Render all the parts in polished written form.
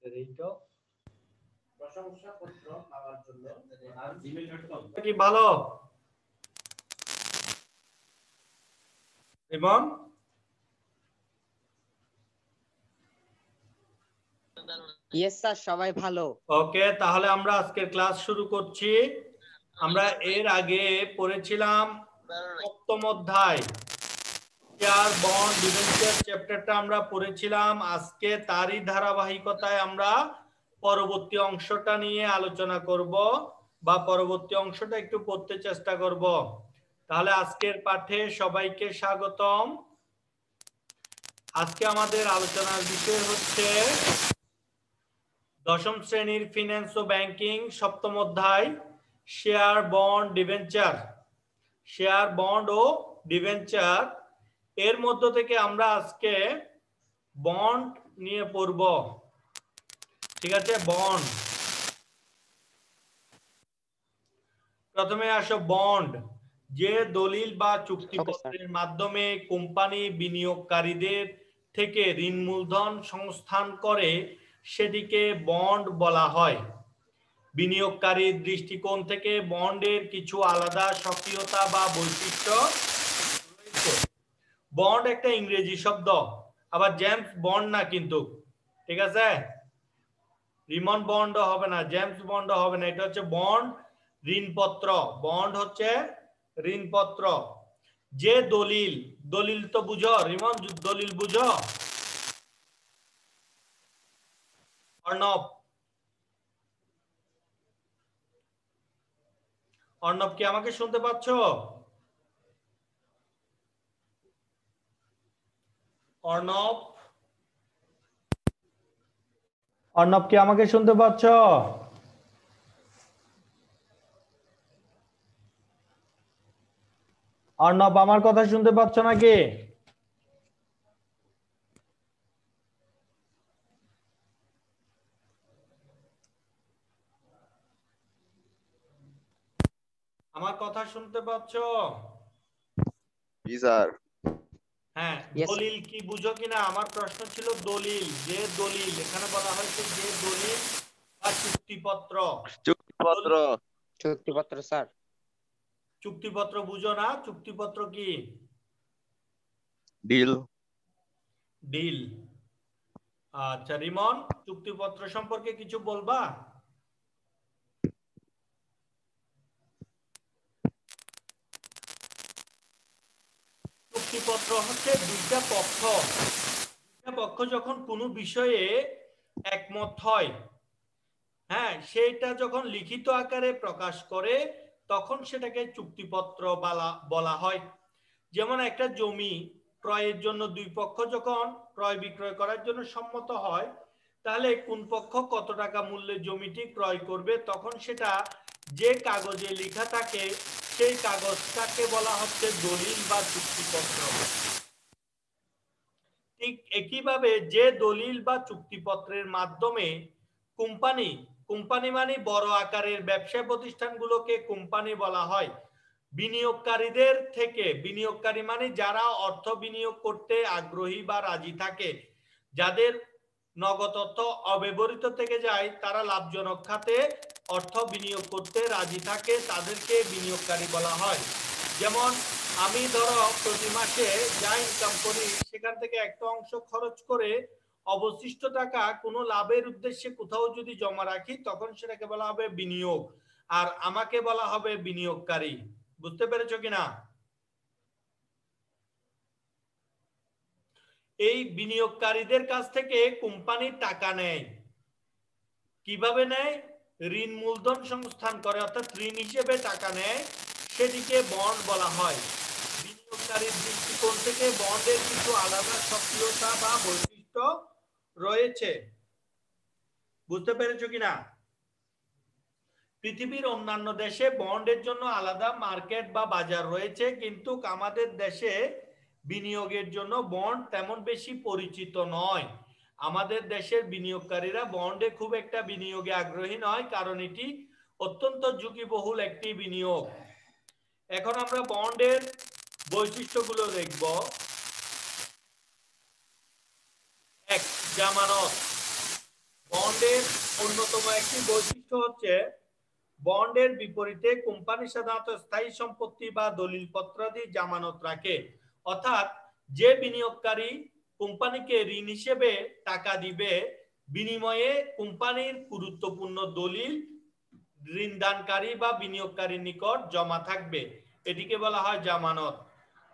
এইটা প্রশংসাপত্র পাওয়ার জন্য কি ভালো ইমন? ইয়েস স্যার, সবাই ভালো। ওকে, তাহলে আমরা আজকের ক্লাস শুরু করছি। আমরা এর আগে পড়েছিলাম সপ্তম অধ্যায় শেয়ার বন্ড ডিবেঞ্চার চ্যাপ্টারটা আমরা পড়েছিলাম। আজকে তারই ধারাবাহিকতায় আমরা পরবর্তী অংশটা নিয়ে আলোচনা করব বা পরবর্তী অংশটা একটু পড়তে চেষ্টা করব। তাহলে আজকের পাঠে সবাইকে স্বাগতম। আজকে আমাদের আলোচনার বিষয় হচ্ছে দশম শ্রেণীর ফিন্যান্স ও ব্যাংকিং সপ্তম অধ্যায় share bond debenture. Share bond ও ডিবেঞ্চার এর মধ্য থেকে আমরা আজকে বন্ড নিয়ে পড়ব। ঠিক আছে, বন্ড। প্রথমে আসো বন্ড। যে দলিল বা চুক্তিপত্রের মাধ্যমে কোম্পানি বিনিয়োগকারীদের থেকে ঋণ মূলধন সংস্থান করে সেটিকে বন্ড বলা হয়। বিনিয়োগকারীর দৃষ্টিকোণ থেকে বন্ডের কিছু আলাদা সক্রিয়তা বা বৈশিষ্ট্য রয়েছে। বন্ড একটা ইংরেজি শব্দ, আবার জেমস বন্ড না কিন্তু, ঠিক আছে? রিমন বন্ড হবে না, জেমস বন্ড হবে না, এটা হচ্ছে বন্ড, ঋণপত্র। বন্ড হচ্ছে ঋণপত্র। যে দলিল, দলিল তো বুঝো রিমন, দলিল বুঝো? অর্ণব, অর্ণব কি আমাকে শুনতে পাচ্ছ? অর্ণব, অর্ণব কি আমাকে শুনতে পাচ্ছ? অর্ণব আমার কথা শুনতে পাচ্ছ নাকি? আমার কথা শুনতে পাচ্ছ? জি স্যার। হ্যাঁ, দলিল কি বুঝো কিনা আমার প্রশ্ন ছিল। দলিল, যে দলিল এখানে বলা হয়েছে যে দলিল বা চুক্তিপত্র। চুক্তিপত্র। চুক্তিপত্র স্যার। চুক্তিপত্র বুঝো না? চুক্তিপত্র কি? ডিল। ডিল। আচ্ছা রিমন, চুক্তিপত্র সম্পর্কে কিছু বলবা? চুক্তিপত্র হচ্ছে দুইটা পক্ষ যখন কোনো বিষয়ে একমত হয়, হ্যাঁ, সেটা যখন লিখিত আকারে প্রকাশ করে তখন সেটাকে চুক্তিপত্র বলা হয়। যেমন একটা জমি ক্রয়ের জন্য দুই পক্ষ যখন ক্রয় বিক্রয় করার জন্য সম্মত হয়, তাহলে কোন পক্ষ কত টাকা মূল্যে জমিটি ক্রয় করবে তখন সেটা যে কাগজে লেখা থাকে সেই কাগজটাকে বলা হচ্ছে দলিল বা চুক্তিপত্র। ঠিক একইভাবে যে দলিল বা চুক্তিপত্রের মাধ্যমে কোম্পানি, কোম্পানি মানে বড় আকারের ব্যবসা প্রতিষ্ঠানগুলোকে কোম্পানি বলা হয়, বিনিয়োগকারীদের থেকে, বিনিয়োগকারী মানে যারা অর্থ বিনিয়োগ করতে আগ্রহী বা রাজি থাকে, যাদের নগদ অর্থ অব্যবহৃত থেকে যায়, তারা লাভজনক খাতে অর্থ বিনিয়োগ করতে রাজি থাকে, তাদেরকে বিনিয়োগকারী বলা হয়। যেমন আমি ধরো প্রতি মাসে যা ইনকাম করি সেখান থেকে একটা অংশ খরচ করে অবশিষ্ট টাকা কোনো লাভের উদ্দেশ্যে কোথাও যদি জমা রাখি তখন সেটাকে বলা হবে বিনিয়োগ, আর আমাকে বলা হবে বিনিয়োগকারী। বুঝতে পেরেছো কিনা? এই বিনিয়োগকারীদের কাছ থেকে কোম্পানি টাকা নেয়। কিভাবে নেয়? ঋণ মূলধন সংস্থান করে, অর্থাৎ ঋণ হিসেবে টাকা নেয়, সেটিকে বন্ড বলা হয়। বিনিয়োগকারীর দৃষ্টিকোণ থেকে বন্ডের কিছু আলাদা সক্রিয়তা বা বৈশিষ্ট্য রয়েছে। বুঝতে পেরেছো কিনা? পৃথিবীর অন্যান্য দেশে বন্ডের জন্য আলাদা মার্কেট বা বাজার রয়েছে, কিন্তু আমাদের দেশে বিনিয়োগের জন্য বন্ড তেমন বেশি পরিচিত নয়। আমাদের দেশের বিনিয়োগকারীরা বন্ডে খুব একটা বিনিয়োগে আগ্রহী নয়, কারণ এটি অত্যন্ত ঝুঁকিবহুল একটি বিনিয়োগ। এখন আমরা বন্ডের বৈশিষ্ট্যগুলো দেখব। এক, জামানত। বন্ড বন্ডের অন্যতম একটি বৈশিষ্ট্য হচ্ছে বন্ডের বিপরীতে কোম্পানি সাধারণত স্থায়ী সম্পত্তি বা দলিলপত্রাদি জামানত রাখে, অর্থাৎ যে বিনিয়োগকারী কোম্পানিকে ঋণ হিসেবে টাকা দিবে বিনিময়ে কোম্পানির গুরুত্বপূর্ণ দলিল ঋণদানকারী বা বিনিয়োগকারীর নিকট জমা থাকবে, এটিকে বলা হয় জামানত।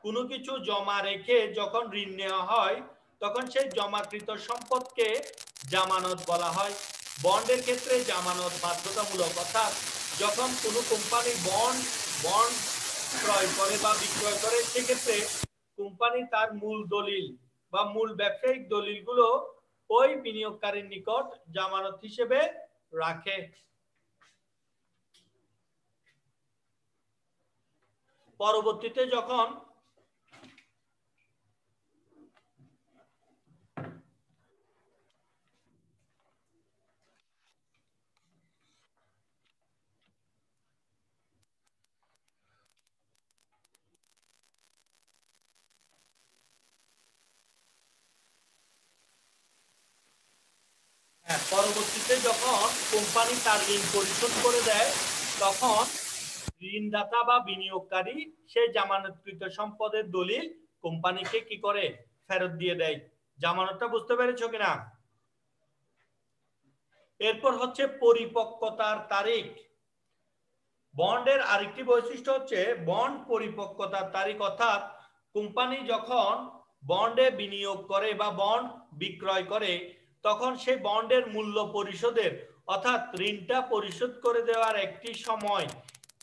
কোনো কিছু জমা রেখে যখন ঋণ নেওয়া হয় তখন সেই জমাকৃত সম্পদকে জামানত বলা হয়। বন্ডের ক্ষেত্রে জামানত বাধ্যতামূলক, অর্থাৎ যখন কোনো কোম্পানি বন্ড ক্রয় করে বা বিক্রয় করে সেক্ষেত্রে কোম্পানি তার মূল দলিল বা মূল ব্যবসায়িক দলিলগুলো ওই বিনিয়োগকারীর নিকট জামানত হিসেবে রাখে। পরবর্তীতে যখন কোম্পানি তার ঋণ পরিশোধ করে দেয় তখন ঋণদাতা বা বিনিয়োগকারী সেই জামানতকৃত সম্পদের দলিল কোম্পানিকে কি করে ফেরত দিয়ে দেয়। জামানতটা বুঝতে পেরেছো কিনা? এরপর হচ্ছে পরিপক্কতার তারিখ। বন্ডের আরেকটি বৈশিষ্ট্য হচ্ছে বন্ড পরিপক্কতার তারিখ, অর্থাৎ কোম্পানি যখন বন্ডে বিনিয়োগ করে বা বন্ড বিক্রয় করে তখন সেই বন্ডের মূল্য পরিশোধের অর্থাৎ ঋণটা পরিশোধ করে দেওয়ার একটি সময়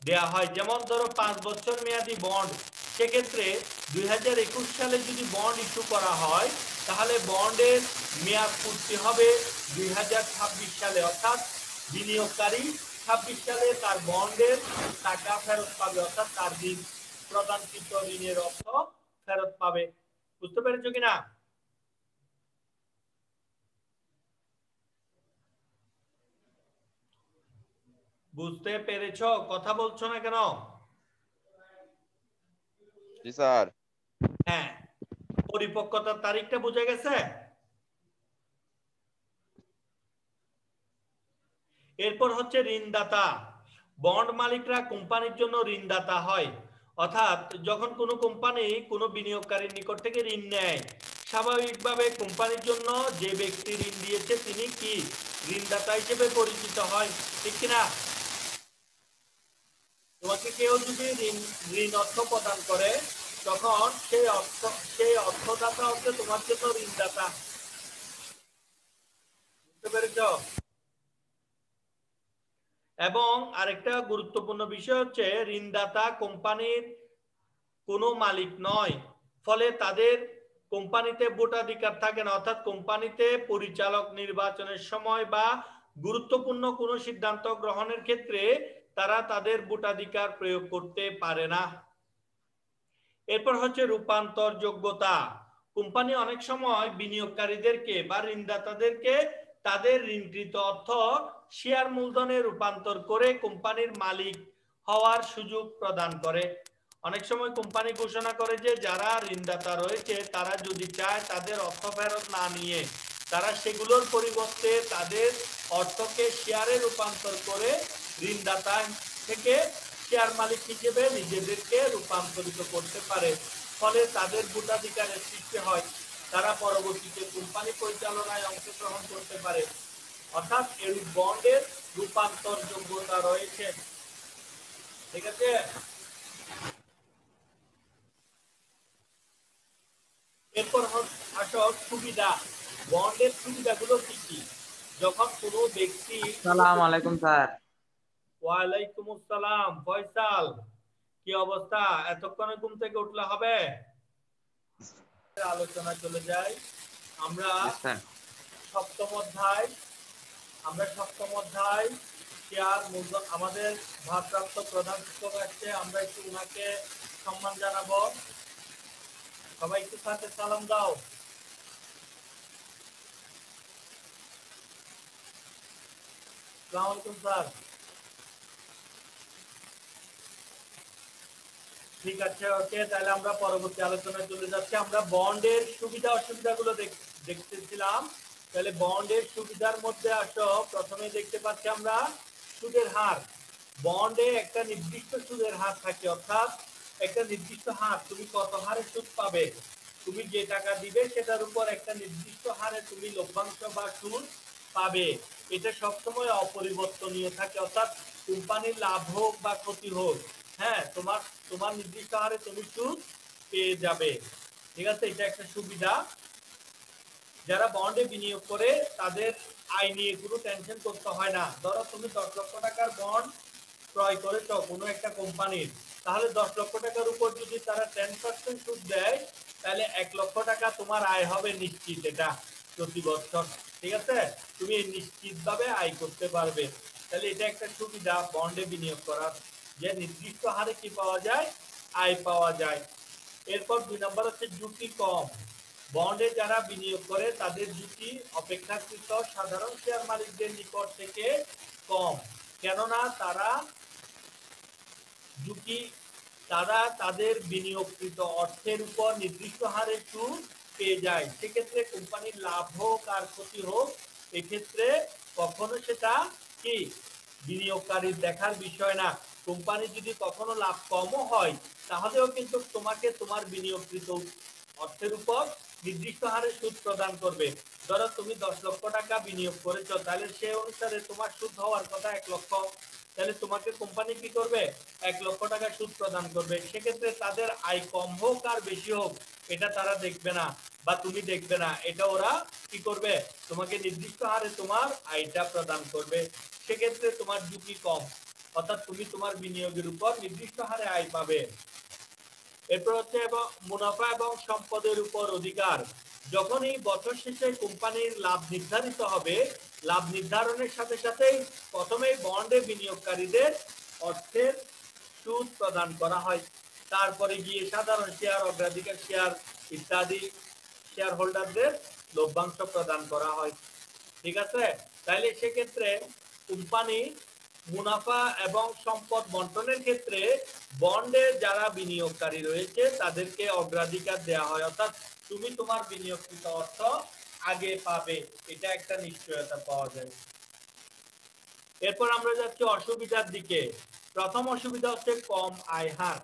দেয়া হয়। যেমন ধরো 5 বছর মেয়াদী বন্ড, সেক্ষেত্রে 2021 সালে যদি বন্ড ইস্যু করা হয় তাহলে বন্ডের মেয়াদ পূর্তি হবে 2026 সালে, অর্থাৎ বিনিয়োগকারী 26 সালে তার বন্ডের টাকা ফেরত পাবে, অর্থাৎ তার ঋণ প্রদানকৃত ঋণের অর্থ ফেরত পাবে। বুঝতে পেরেছো কিনা? বুঝতে পেরেছো? কথা বলছো না কেন? জি স্যার। হ্যাঁ, পরিপক্কতার তারিখটা বুঝে গেছে। এরপর হচ্ছে ঋণদাতা। বন্ড মালিকরা কোম্পানির জন্য ঋণদাতা হয়, অর্থাৎ যখন কোনো কোম্পানি কোনো বিনিয়োগকারীর নিকট থেকে ঋণ নেয় স্বাভাবিকভাবে কোম্পানির জন্য যে ব্যক্তি ঋণ দিয়েছে তিনি কি ঋণদাতা হিসেবে পরিচিত হয়, ঠিক কিনা? তোমাকে কেউ যদি ঋণ অর্থ প্রদান করে তখন সেই অর্থদাতা হচ্ছে তোমার জন্য ঋণদাতা। বুঝতে পেরেছো? এবং আরেকটা গুরুত্বপূর্ণ বিষয় হচ্ছে ঋণদাতা কোম্পানির কোনো মালিক নয়, ফলে তাদের কোম্পানিতে ভোটাধিকার থাকে না, অর্থাৎ কোম্পানিতে পরিচালক নির্বাচনের সময় বা গুরুত্বপূর্ণ কোনো সিদ্ধান্ত গ্রহণের ক্ষেত্রে তারা তাদের ভোটাধিকার প্রয়োগ করতে পারে না। এরপর হচ্ছে রূপান্তর যোগ্যতা। কোম্পানি অনেক সময় বিনিয়োগকারীদেরকে বা ঋণদাতাদেরকে তাদের ঋণকৃত অর্থ শেয়ার মূলধনে রূপান্তর করে কোম্পানির মালিক হওয়ার সুযোগ প্রদান করে। অনেক সময় কোম্পানি ঘোষণা করে যে যারা ঋণদাতা রয়েছে তারা যদি চায় তাদের অর্থ ফেরত না নিয়ে তারা সেগুলোর পরিবর্তে তাদের অর্থকে শেয়ারে রূপান্তর করে ঋণদাতা থেকে শেয়ার মালিক হিসেবে নিজেদেরকে রূপান্তরিত করতে পারে, ফলে তাদের ভোটাধিকারের সৃষ্টি হয়, তারা পরবর্তীতে কোম্পানি পরিচালনায় অংশগ্রহণ করতে পারে। অর্থাৎ এই বন্ডের রূপান্তর যোগ্যতা রয়েছে। ঠিক আছে? এরপর আসো সুবিধা। বন্ডের সুবিধাগুলো কি কি? যখন কোনো ব্যক্তি আসসালামু আলাইকুম স্যার। ওয়ালাইকুম আসসালাম। ফয়সাল, কি অবস্থা? এতক্ষণে ঘুম থেকে উঠলে হবে? আলোচনা চলে যাই। আমরা সপ্তম অধ্যায় শেয়ার মূলধন। আমাদের ভারপ্রাপ্ত প্রধান শিক্ষক আসছে, আমরা একটু ওনাকে সম্মান জানাবো। সবাই একটু সাথে সালাম দাও। আসসালামু আলাইকুম স্যার। ঠিক আছে, ওকে, তাহলে আমরা পরবর্তী আলোচনায় চলে যাচ্ছি। আমরা বন্ডের সুবিধা অসুবিধাগুলো দেখতেছিলাম। তাহলে বন্ডের সুবিধার মধ্যে আসো, প্রথমে দেখতে পাচ্ছি আমরা সুদের হার। বন্ডে একটা নির্দিষ্ট সুদের হার থাকে, অর্থাৎ একটা নির্দিষ্ট হার, তুমি কত হারে সুদ পাবে, তুমি যে টাকা দিবে সেটার উপর একটা নির্দিষ্ট হারে তুমি লভ্যাংশ বা সুদ পাবে। এটা সবসময় অপরিবর্তনীয় থাকে, অর্থাৎ কোম্পানির লাভ হোক বা ক্ষতি হোক, হ্যাঁ, তোমার তোমার নির্দিষ্ট হারে তুমি সুদ পেয়ে যাবে। ঠিক আছে, এটা একটা সুবিধা। যারা বন্ডে বিনিয়োগ করে তাদের আয় নিয়ে কোনো টেনশন করতে হয় না। ধরো তুমি 10 লক্ষ টাকার বন্ড ক্রয় করেছো কোনো একটা কোম্পানির, তাহলে 10 লক্ষ টাকার উপর যদি তারা 10% সুদ দেয়, তাহলে 1 লক্ষ টাকা তোমার আয় হবে নিশ্চিত, এটা প্রতি বছর। ঠিক আছে, তুমি নিশ্চিতভাবে আয় করতে পারবে। তাহলে এটা একটা সুবিধা বন্ডে বিনিয়োগ করার, যে নির্দিষ্ট হারে কি পাওয়া যায়, আয় পাওয়া যায়। এরপর 2 নম্বর হচ্ছে ঝুঁকি কম। বন্ডে যারা বিনিয়োগ করে তাদের ঝুঁকি অপেক্ষাকৃত সাধারণ শেয়ার মালিকদের নিকট থেকে কম, কেননা তারা তাদের বিনিয়োগকৃত অর্থের উপর নির্দিষ্ট হারে সুদ পেয়ে যায়। সেক্ষেত্রে কোম্পানির লাভ হোক আর ক্ষতি হোক, এক্ষেত্রে কখনো সেটা কি বিনিয়োগকারীর দেখার বিষয় না। কোম্পানি যদি কখনো লাভ কমও হয়, তাহলেও কিন্তু তোমাকে তোমার বিনিয়োগকৃত অর্থের উপর নির্দিষ্ট হারে সুদ প্রদান করবে। ধরো তুমি 10 লক্ষ টাকা বিনিয়োগ করেছো, তাহলে সে অনুসারে তোমার সুদ হওয়ার কথা 1 লক্ষ, তাহলে তোমাকে কোম্পানি কি করবে, 1 লক্ষ টাকা সুদ প্রদান করবে। সেক্ষেত্রে তাদের আয় কম হোক আর বেশি হোক, এটা তারা দেখবে না বা তুমি দেখবে না, এটা ওরা কি করবে, তোমাকে নির্দিষ্ট হারে তোমার আয়টা প্রদান করবে। সেক্ষেত্রে তোমার ঝুঁকি কম, অর্থাৎ তুমি তোমার বিনিয়োগের উপর নির্দিষ্ট হারে আয় পাবে। এরপর হচ্ছে মুনাফা এবং সম্পদের উপর অধিকার। যখনই বছর শেষে কোম্পানির লাভ নির্ধারিত হবে, লাভ নির্ধারণের সাথে সাথেই প্রথমেই বন্ডে বিনিয়োগকারীদের অর্থের সুদ প্রদান করা হয়, তারপরে গিয়ে সাধারণ শেয়ার, অগ্রাধিকার শেয়ার ইত্যাদি শেয়ার হোল্ডারদের লভ্যাংশ প্রদান করা হয়। ঠিক আছে, তাইলে সেক্ষেত্রে কোম্পানি মুনাফা এবং সম্পদ বন্টনের ক্ষেত্রে বন্ডে যারা বিনিয়োগকারী রয়েছে তাদেরকে অগ্রাধিকার দেওয়া হয়, অর্থাৎ তুমি তোমার বিনিয়োগকৃত অর্থ আগে পাবে, এটা একটা নিশ্চয়তা পাওয়া যায়। এরপর আমরা যাচ্ছি অসুবিধার দিকে। প্রথম অসুবিধা হচ্ছে কম আয় হার।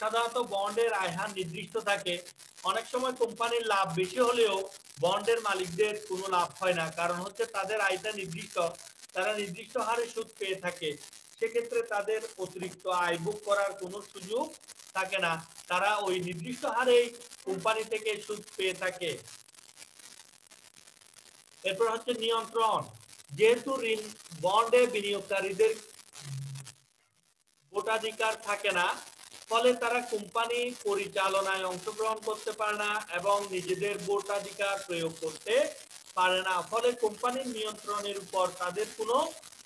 সাধারণত বন্ডের আয় হার নির্দিষ্ট থাকে। অনেক সময় কোম্পানির লাভ বেশি হলেও বন্ডের মালিকদের কোনো লাভ হয় না, কারণ হচ্ছে তাদের আয়টা নির্দিষ্ট, তারা নির্দিষ্ট হারে সুদ পেয়ে থাকে। সেক্ষেত্রে তাদের অতিরিক্ত আয় ভোগ করার কোনো সুযোগ থাকে না, তারা ওই নির্দিষ্ট হারেই কোম্পানি থেকে সুদ পেয়ে থাকে। এরপর হচ্ছে নিয়ন্ত্রণ। যেহেতু বন্ডে বিনিয়োগকারীদের ভোটাধিকার থাকে না, ফলে তারা কোম্পানি পরিচালনায় অংশগ্রহণ করতে পারে না এবং নিজেদের ভোটাধিকার প্রয়োগ করতে পারে না। ফলে কোম্পানির নিয়ন্ত্রণের উপর তাদের কোনো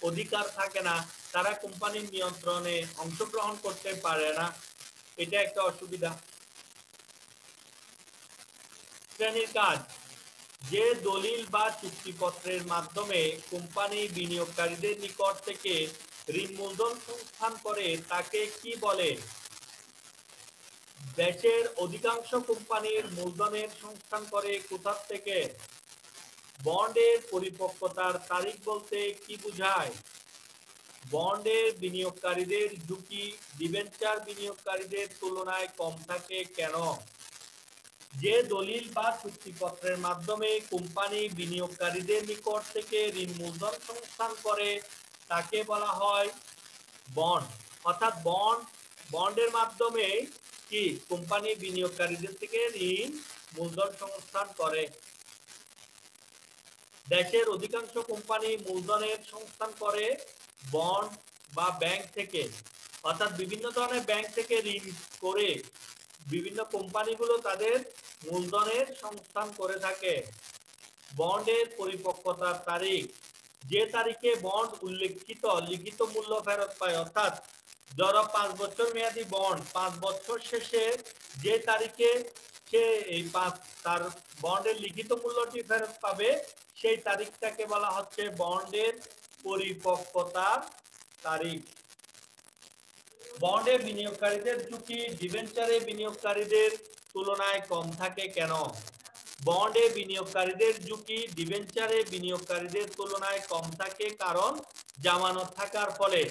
অধিকার থাকে না, তারা কোম্পানির নিয়ন্ত্রণে অংশগ্রহণ করতে পারে না, এটা একটা অসুবিধা। শ্রেণীর কাজ। যে দলিল বা চুক্তিপত্রের মাধ্যমে কোম্পানি বিনিয়োগকারীদের নিকট থেকে ঋণ মূলধন সংস্থান করে তাকে কি বলে? দেশের অধিকাংশ কোম্পানির মূলধনের সংস্থান করে কোথা থেকে? বন্ডের পরিপক্কতার তারিখ বলতে কি বোঝায়? বন্ডের বিনিয়োগকারীদের ঝুঁকি ডিবেঞ্চার বিনিয়োগকারীদের তুলনায় কম থাকে কেন? যে দলিল বা চুক্তিপত্রের মাধ্যমে কোম্পানি বিনিয়োগকারীদের নিকট থেকে ঋণ মূলধন সংস্থান করে তাকে বলা হয় বন্ড। অর্থাৎ বন্ডের মাধ্যমে কি কোম্পানি বিনিয়োগকারীদের থেকে ঋণ মূলধন সংস্থান করে। দেশের অধিকাংশ কোম্পানি মূলধনের সংস্থান করে বন্ড বা ব্যাংক থেকে, অর্থাৎ বিভিন্ন ধরনের ব্যাংক থেকে ঋণ করে বিভিন্ন কোম্পানিগুলো তাদের মূলধনের সংস্থান করে থাকে। বন্ডের পরিপক্কতার তারিখ। যে তারিখে বন্ড উল্লেখিত লিখিত মূল্য ফেরত পায়, অর্থাৎ ধরো 5 বছর মেয়াদী বন্ড, 5 বছর শেষে যে তারিখে সে এই তার বন্ডের লিখিত মূল্যটি ফেরত পাবে, সেই তারিখটাকে বলা হচ্ছে বন্ডের পরিপক্কতার তারিখ। বন্ডে বিনিয়োগকারীদের ঝুঁকি ডিবেঞ্চারে বিনিয়োগকারীদের তুলনায় কম থাকে কেন? বন্ডে বিনিয়োগকারীদের ঝুঁকি ডিবেঞ্চারে বিনিয়োগকারীদের তুলনায় কম থাকে, কারণ জামানত থাকার ফলে।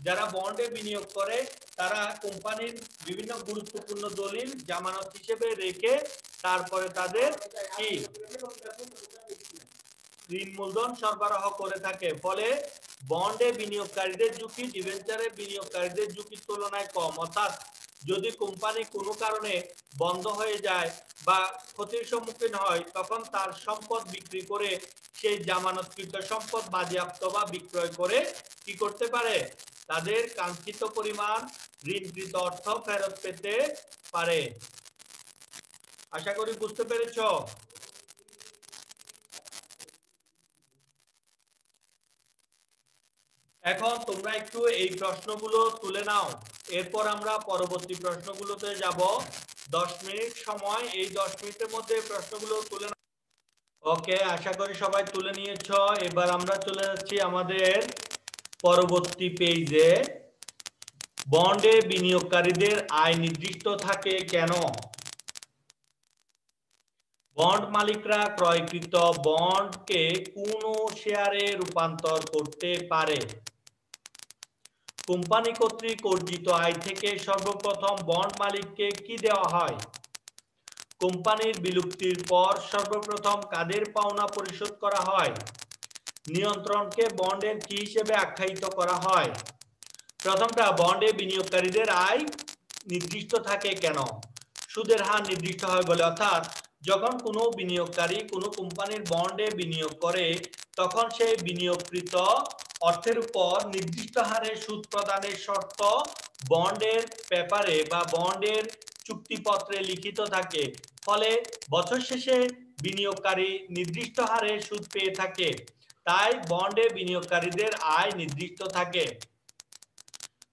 যারা বন্ডে বিনিয়োগ করে তারা কোম্পানির বিভিন্ন গুরুত্বপূর্ণ দলিল জামানত হিসেবে রেখে তারপরে তাদের কি ঋণ মূলধন সরবরাহ করে থাকে। ফলে বন্ডে বিনিয়োগকারীদের ঝুঁকি ডিবেঞ্চারে বিনিয়োগকারীদের ঝুঁকির তুলনায় কম। অর্থাৎ যদি কোম্পানি কোনো কারণে বন্ধ হয়ে যায় বা ক্ষতির সম্মুখীন হয়, তখন তার সম্পদ বিক্রি করে সেই জামানতকৃত সম্পদ বাজেয়াপ্ত বা বিক্রয় করে কি করতে পারে, তাদের কাঙ্ক্ষিত পরিমাণ ঋণকৃত অর্থ ফেরত পেতে পারে। আশা করি বুঝতে পেরেছ। এখন তোমরা একটু এই প্রশ্নগুলো তুলে নাও, এরপর আমরা পরবর্তী প্রশ্নগুলোতে যাব। 10 মিনিট সময়, এই 10 মিনিটের মধ্যে প্রশ্নগুলো তুলে নাও। ওকে, আশা করি সবাই তুলে নিয়েছ। এবার আমরা চলে যাচ্ছি আমাদের পরবর্তী পেজে। বন্ডে বিনিয়োগকারীদের আয় নির্দিষ্ট থাকে কেন? বন্ড মালিকরা ক্রয়কৃত বন্ডকে কোন শেয়ারে রূপান্তর করতে পারে? কোম্পানি কর্তৃক অর্জিত আয় থেকে সর্বপ্রথম বন্ড মালিককে কি দেওয়া হয়? কোম্পানির বিলুপ্তির পর সর্বপ্রথম কাদের পাওনা পরিশোধ করা হয়? নিয়ন্ত্রণকে বন্ডের কি হিসেবে আখ্যায়িত করা হয়? প্রথমটা, বন্ডে বিনিয়োগকারীদের আয় নির্দিষ্ট থাকে কেন? সুদের হার নির্দিষ্ট হয় বলে। অর্থাৎ যখন কোনো বিনিয়োগকারী কোনো কোম্পানির বন্ডে বিনিয়োগ করে, তখন সেই বিনিয়োগকৃত অর্থের উপর নির্দিষ্ট হারে সুদ প্রদানের শর্ত বন্ডের পেপারে বা বন্ডের চুক্তিপত্রে লিখিত থাকে। ফলে বছর শেষে বিনিয়োগকারী নির্দিষ্ট হারে সুদ পেয়ে থাকে। তাই বন্ডে বিনিয়োগকারীদের আয় নির্দিষ্ট থাকে।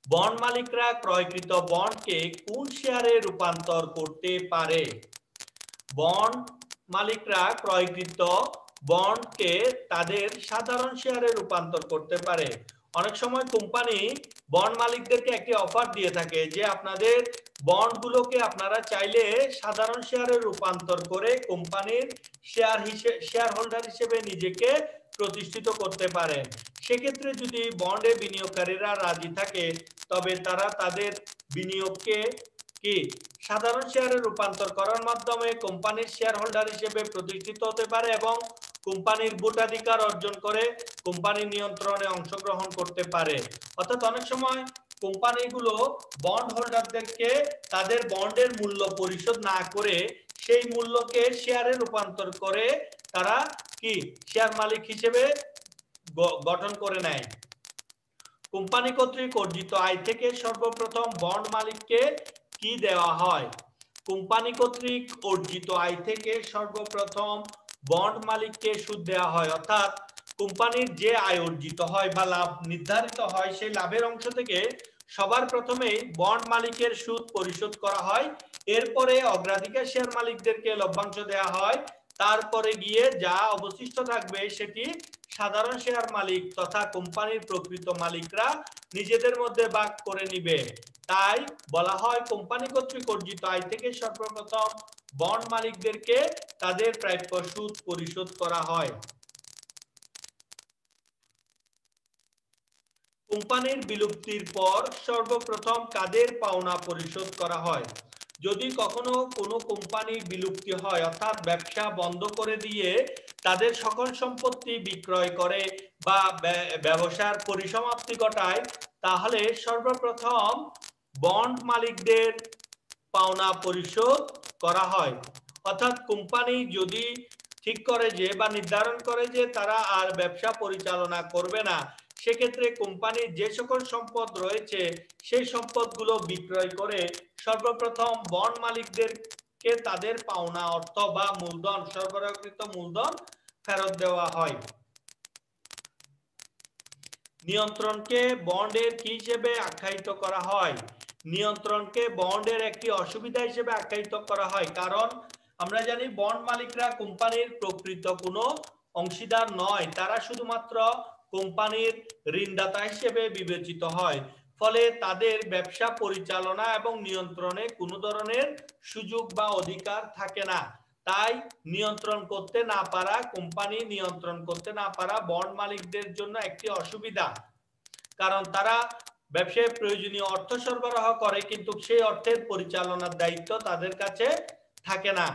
বন্ড মালিকরা ক্রয়কৃত বন্ডকে কোন শেয়ারে রূপান্তর করতে পারে? বন্ড মালিকরা ক্রয়কৃত বন্ডকে তাদের সাধারণ শেয়ারে রূপান্তর করতে পারে। অনেক সময় কোম্পানি বন্ড মালিকদেরকে একটি অফার দিয়ে থাকে যে আপনাদের বন্ডগুলোকে আপনারা চাইলে সাধারণ শেয়ারে রূপান্তর করে কোম্পানির শেয়ার হোল্ডার হিসেবে নিজেকে প্রতিষ্ঠিত করতে পারেন। সেক্ষেত্রে যদি বন্ডে বিনিয়োগকারীরা রাজি থাকে, তবে তারা তাদের বিনিয়োগকে কি সাধারণ শেয়ারে রূপান্তর করার মাধ্যমে কোম্পানির শেয়ার হোল্ডার হিসেবে প্রতিষ্ঠিত হতে পারে এবং কোম্পানির ভোটাধিকার অর্জন করে কোম্পানির নিয়ন্ত্রণে অংশগ্রহণ করতে পারে। অর্থাৎ অনেক সময় কোম্পানিগুলো বন্ড হোল্ডারদেরকে তাদের বন্ডের মূল্য পরিশোধ না করে সেই মূল্যকে শেয়ারে রূপান্তর করে তারা কি শেয়ার মালিক হিসেবে গঠন করে নেয়। কোম্পানি কর্তৃক অর্জিত আয় থেকে সর্বপ্রথম বন্ড মালিককে কি দেওয়া হয়? কোম্পানি কর্তৃক অর্জিত আয় থেকে সর্বপ্রথম বন্ড মালিককে সুদ দেওয়া হয়। অর্থাৎ কোম্পানির যে আয় অর্জিত হয় বা লাভ নির্ধারিত হয়, সেই লাভের অংশ থেকে সবার প্রথমে বন্ড মালিকের সুদ পরিশোধ করা হয়। এরপরে অগ্রাধিকার শেয়ার মালিকদেরকে লভ্যাংশ দেওয়া হয়। তারপরে গিয়ে যা অবশিষ্ট থাকবে সেটি সাধারণ শেয়ার মালিক তথা কোম্পানির প্রকৃত মালিকরা নিজেদের মধ্যে ভাগ করে নিবে। তাই বলা হয় কোম্পানি কর্তৃক অর্জিত আয় থেকে সর্বপ্রথম বন্ড মালিকদেরকে তাদের প্রাপ্য সুদ পরিশোধ করা হয়। কোম্পানির বিলুপ্তির পর সর্বপ্রথম কাদের পাওনা পরিশোধ করা হয়? যদি কখনো কোনো কোম্পানি বিলুপ্তি হয়, অর্থাৎ ব্যবসা বন্ধ করে দিয়ে তাদের সকল সম্পত্তি বিক্রয় করে বা ব্যবসার পরিসমাপ্তি ঘটায়, তাহলে সর্বপ্রথম বন্ড মালিকদের পাওনা পরিশোধ করা হয়। অর্থাৎ কোম্পানি যদি ঠিক করে যে বা নির্ধারণ করে যে তারা আর ব্যবসা পরিচালনা করবে না, সেক্ষেত্রে কোম্পানির যে সকল সম্পদ রয়েছে সেই সম্পদগুলো বিক্রয় করে সর্বপ্রথম বন্ড মালিকদেরকে তাদের পাওনা অর্থ বা মূলধন সরবরাহকৃত মূলধন ফেরত দেওয়া হয়। নিয়ন্ত্রণকে বন্ডের কি হিসেবে আখ্যায়িত করা হয়? নিয়ন্ত্রণকে বন্ডের একটি অসুবিধা হিসেবে আখ্যায়িত করা হয়, কারণ আমরা জানি বন্ড মালিকরা কোম্পানির প্রকৃত কোনো অংশীদার নয়, তারা শুধুমাত্র কোম্পানির ঋণদাতা হিসেবে বিবেচিত হয়। ফলে তাদের ব্যবসা পরিচালনা এবং নিয়ন্ত্রণে কোনো ধরনের সুযোগ বা অধিকার থাকে না। তাই নিয়ন্ত্রণ করতে না পারা, কোম্পানি নিয়ন্ত্রণ করতে না পারা বন্ড মালিকদের জন্য একটি অসুবিধা, কারণ তারা ব্যবসায় প্রয়োজনীয় অর্থ সরবরাহ করে কিন্তু সেই অর্থের পরিচালনার দায়িত্ব তাদের কাছে থাকে না।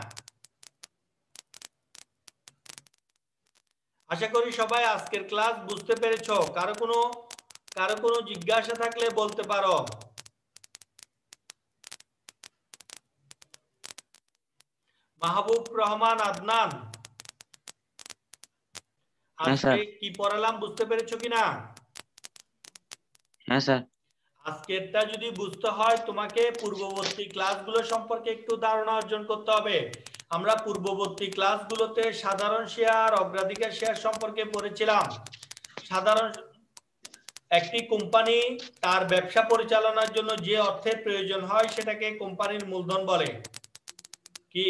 আশা করি সবাই আজকের ক্লাস বুঝতে পেরেছো। কারো কোনো জিজ্ঞাসা থাকলে বলতে পারো। মাহবুব রহমান আদনান, আজকে কি পড়ালাম বুঝতে পেরেছো কিনা? হ্যাঁ স্যার। আজকেরটা যদি বুঝতে হয় তোমাকে পূর্ববর্তী ক্লাসগুলো সম্পর্কে একটু ধারণা অর্জন করতে হবে। আমরা পূর্ববর্তী ক্লাসগুলোতে সাধারণ শেয়ার, অগ্রাধিকার শেয়ার সম্পর্কে পড়েছিলাম। সাধারণ একটি কোম্পানি তার ব্যবসা পরিচালনার জন্য যে অর্থের প্রয়োজন হয় সেটাকে কোম্পানির মূলধন বলে। কি?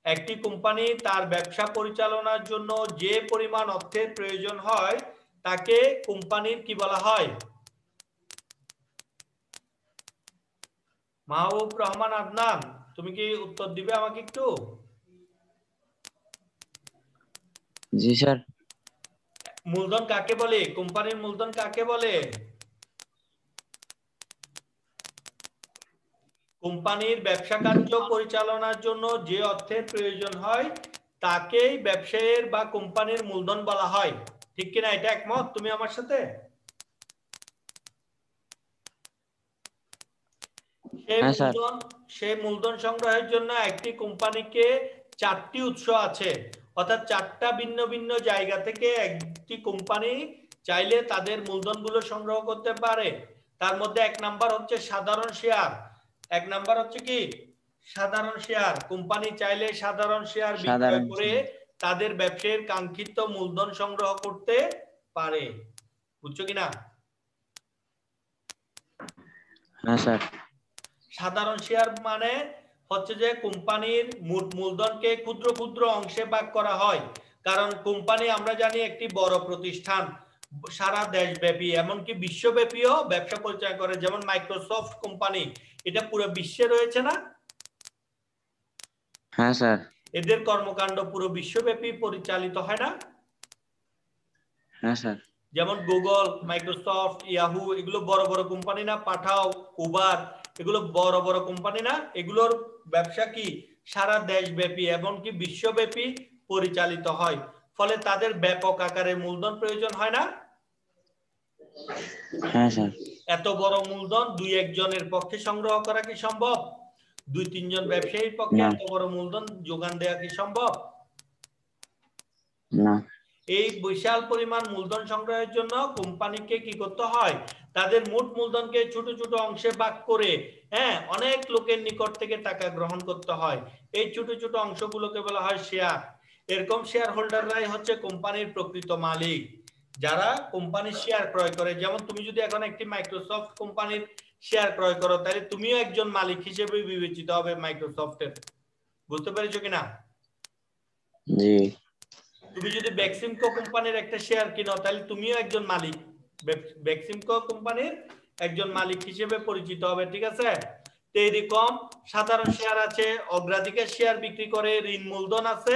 একটি কোম্পানি তার ব্যবসা পরিচালনার জন্য যে পরিমাণ অর্থের প্রয়োজন হয় তাকে কোম্পানির কি বলা হয়? মাহবুব রহমান আদনান, তুমি কি উত্তর দিবে আমাকে একটু? জি স্যার। মূলধন কাকে বলে? কোম্পানির মূলধন কাকে বলে? কোম্পানির ব্যবসা কার্য পরিচালনার জন্য যে অর্থের প্রয়োজন হয় তাকেই ব্যবসায়ের বা কোম্পানির মূলধন বলা হয়। ঠিক কিনা? এটা একমত তুমি আমার সাথে? সেই মূলধন সংগ্রহের জন্য একটি কোম্পানিকে 4টি উৎস আছে, অর্থাৎ 4টা ভিন্ন ভিন্ন জায়গা থেকে একটি কোম্পানি চাইলে তাদের মূলধনগুলো সংগ্রহ করতে পারে। তার মধ্যে 1 নাম্বার হচ্ছে সাধারণ শেয়ার। 1 নাম্বার হচ্ছে কি? সাধারণ শেয়ার। কোম্পানি চাইলে সাধারণ শেয়ার বিক্রয় করে তাদের ব্যবসায়ের কাঙ্ক্ষিত মূলধন সংগ্রহ করতে পারে। বুঝছো কিনা? হ্যাঁ স্যার। সাধারণ শেয়ার মানে হচ্ছে যে কোম্পানির মূলধনকে ক্ষুদ্র ক্ষুদ্র অংশে ভাগ করা হয়, কারণ কোম্পানি আমরা জানি একটি বড় প্রতিষ্ঠান, সারা দেশব্যাপী এমনকি বিশ্বব্যাপীও ব্যবসা পরিচালনা করে। যেমন মাইক্রোসফট কোম্পানি, এটা পুরো বিশ্বে রয়েছে না? হ্যাঁ স্যার। এদের কর্মকাণ্ড পুরো বিশ্বব্যাপী পরিচালিত হয় না? হ্যাঁ স্যার। যেমন গুগল, মাইক্রোসফট, ইয়াহু এগুলো বড় বড় কোম্পানি না? পাঠাও, উবার এগুলো বড় বড় কোম্পানি না? এগুলোর ব্যবসা কি সারা দেশব্যাপী এমনকি বিশ্বব্যাপী পরিচালিত হয়, ফলে তাদের ব্যাপক আকারে মূলধন প্রয়োজন হয় না? হ্যাঁ স্যার। এত বড় মূলধন 2-1 জনের পক্ষে সংগ্রহ করা কি সম্ভব? 2-3 জন ব্যবসায়ীর পক্ষে এত বড় মূলধন যোগান দেওয়া কি সম্ভব? না। এই বিশাল পরিমাণ মূলধন সংগ্রহের জন্য কোম্পানিকে কি করতে হয়? তাদের মোট মূলধনকে ছোট ছোট অংশে ভাগ করে অনেক লোকের নিকট থেকে টাকা গ্রহণ করতে হয়। এই ছোট ছোট অংশগুলোকে বলা হয় শেয়ার। এরকম শেয়ার হোল্ডাররাই হচ্ছে কোম্পানির প্রকৃত মালিক, যারা কোম্পানির শেয়ার ক্রয় করে। যেমন তুমি যদি এখন একটি মাইক্রোসফট কোম্পানির শেয়ার ক্রয় করো তাহলে তুমিও একজন মালিক হিসেবে বিবেচিত হবে মাইক্রোসফটের। বুঝতে পেরেছো কিনা? জি। তুমি যদি বেক্সিমকো কোম্পানির একটা শেয়ার কিনো তাহলে তুমিও একজন মালিক, বেক্সিমকো কোম্পানির একজন মালিক হিসেবে পরিচিত হবে। ঠিক আছে? তো এরকম সাধারণ শেয়ার আছে, অগ্রাধিকার শেয়ার বিক্রি করে, ঋণ মূলধন আছে,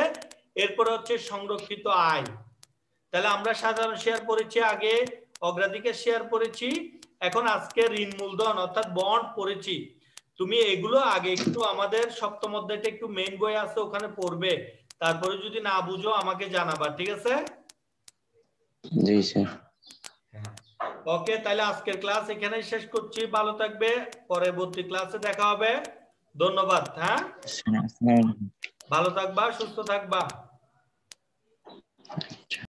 এরপর হচ্ছে সংরক্ষিত আয়। তাহলে আমরা সাধারণ শেয়ার পড়েছি আগে, অগ্রাধিকার শেয়ার পড়েছি, এখন আজকে ঋণ মূলধন অর্থাৎ বন্ড পড়েছি। তুমি এগুলো আগে একটু আমাদের সপ্তম অধ্যায়টা একটু মেইন বই আছে ওখানে পড়বে, তারপরে যদি না বুঝো আমাকে জানাবা। ঠিক আছে? জি স্যার। ওকে, তাহলে আজকের ক্লাস এখানেই শেষ করছি। ভালো থাকবে, পরবর্তী ক্লাসে দেখা হবে। ধন্যবাদ। হ্যাঁ, ভালো থাকবা, সুস্থ থাকবা।